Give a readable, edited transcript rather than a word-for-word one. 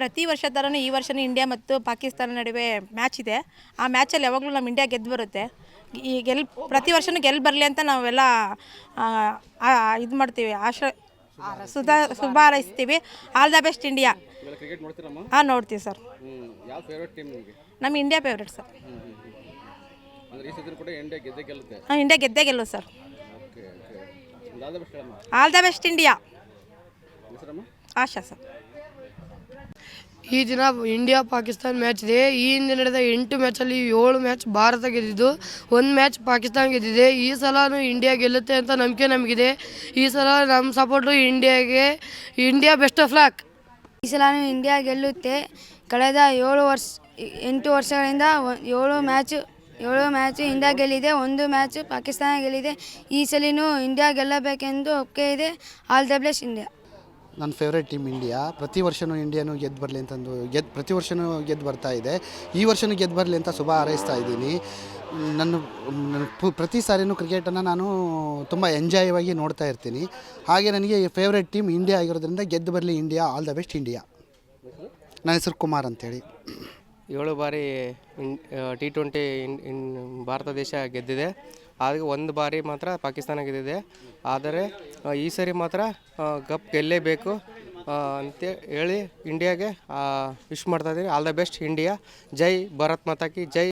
ಪ್ರತಿ ವರ್ಷ ಥರನೂ ಈ ವರ್ಷವೂ ಇಂಡಿಯಾ ಮತ್ತು ಪಾಕಿಸ್ತಾನ ನಡುವೆ ಮ್ಯಾಚ್ ಇದೆ. ಆ ಮ್ಯಾಚಲ್ಲಿ ಯಾವಾಗಲೂ ನಮ್ಮ ಇಂಡಿಯಾ ಗೆದ್ದು ಬರುತ್ತೆ. ಪ್ರತಿ ವರ್ಷವೂ ಗೆಲ್ಲಿ ಬರಲಿ ಅಂತ ನಾವೆಲ್ಲ ಇದು ಮಾಡ್ತೀವಿ, ಶುಭ ಹಾರೈಸ್ತೀವಿ. All the best India. Cricket ನೋಡ್ತೀರಮ್ಮ? ಹಾಂ, ನೋಡ್ತೀವಿ ಸರ್. ಯಾವ ಫೇವರೇಟ್ ಟೀಮ್ ನಿಮಗೆ? ನಮ್ಮ ಇಂಡಿಯಾ ಫೇವ್ರೇಟ್ ಸರ್. ಅಂದರೆ ಈ ಸತಿ ಕೂಡ ಇಂಡಿಯಾ ಗೆಲ್ಲುತ್ತೆ? ಹಾಂ, ಇಂಡಿಯಾ ಗೆಲ್ಲೋದು sir. Okay okay. All the best ಅಮ್ಮ. All the best India. ಹೆಸರಮ್ಮ? ಆಶಾ ಸರ್. ಈ ದಿನ ಇಂಡಿಯಾ ಪಾಕಿಸ್ತಾನ ಮ್ಯಾಚ್ ಇದೆ. ಈ ಹಿಂದೆ ನಡೆದ 8 ಮ್ಯಾಚಲ್ಲಿ 7 ಮ್ಯಾಚ್ ಭಾರತ ಗೆದ್ದಿದ್ದು, 1 ಮ್ಯಾಚ್ ಪಾಕಿಸ್ತಾನ ಗೆದ್ದಿದೆ. ಈ ಸಲನೂ ಇಂಡಿಯಾ ಗೆಲ್ಲುತ್ತೆ ಅಂತ ನಂಬಿಕೆ ನಮಗಿದೆ. ಈ ಸಲ ನಮ್ಮ ಸಪೋರ್ಟು ಇಂಡಿಯಾಗೆ. India best of luck. ಈ ಸಲನೂ ಇಂಡಿಯಾ ಗೆಲ್ಲುತ್ತೆ. ಕಳೆದ 8 ವರ್ಷಗಳಿಂದ 7 ಮ್ಯಾಚ್ ಇಂಡಿಯಾ ಗೆಲ್ಲಿದೆ, 1 ಮ್ಯಾಚ್ ಪಾಕಿಸ್ತಾನ ಗೆಲ್ಲಿದೆ. ಈ ಸಲಿನೂ ಇಂಡಿಯಾ ಗೆಲ್ಲಬೇಕೆಂದು ಒಪ್ಪಿಗೆ ಇದೆ. All the best India. ನನ್ನ ಫೇವ್ರೇಟ್ ಟೀಮ್ ಇಂಡಿಯಾ. ಪ್ರತಿ ವರ್ಷವೂ ಇಂಡಿಯಾನು ಗೆದ್ದು ಬರಲಿ ಅಂತಂದು ಪ್ರತಿ ವರ್ಷವೂ ಗೆದ್ದು ಬರ್ತಾ ಇದೆ. ಈ ವರ್ಷವೂ ಗೆದ್ದು ಬರಲಿ ಅಂತ ಶುಭ ಹಾರೈಸ್ತಾ ಇದ್ದೀನಿ. ಪ್ರತಿ ಸಾರಿನೂ ಕ್ರಿಕೆಟನ್ನು ನಾನು ತುಂಬ ಎಂಜಾಯವಾಗಿ ನೋಡ್ತಾ ಇರ್ತೀನಿ. ಹಾಗೆ ನನಗೆ ಫೇವ್ರೇಟ್ ಟೀಮ್ ಇಂಡಿಯಾ ಆಗಿರೋದ್ರಿಂದ ಗೆದ್ದು ಬರಲಿ India. All the best India. ನನ್ನ ಹೆಸರು ಕುಮಾರ್ ಅಂತೇಳಿ. 7 ಬಾರಿ T20 ಭಾರತ ದೇಶ ಗೆದ್ದಿದೆ. ಆದರೆ 1 ಬಾರಿ ಮಾತ್ರ ಪಾಕಿಸ್ತಾನ ಗೆದ್ದಿದೆ. ಆದರೆ ಈ ಸರಿ ಮಾತ್ರ ಕಪ್ ಗೆಲ್ಲೇಬೇಕು ಅಂತ ಹೇಳಿ ಇಂಡಿಯಾಗೆ ವಿಶ್ ಮಾಡ್ತಾಯಿದ್ದೀನಿ. All the best India. Jai Bharat Mata Ki Jai.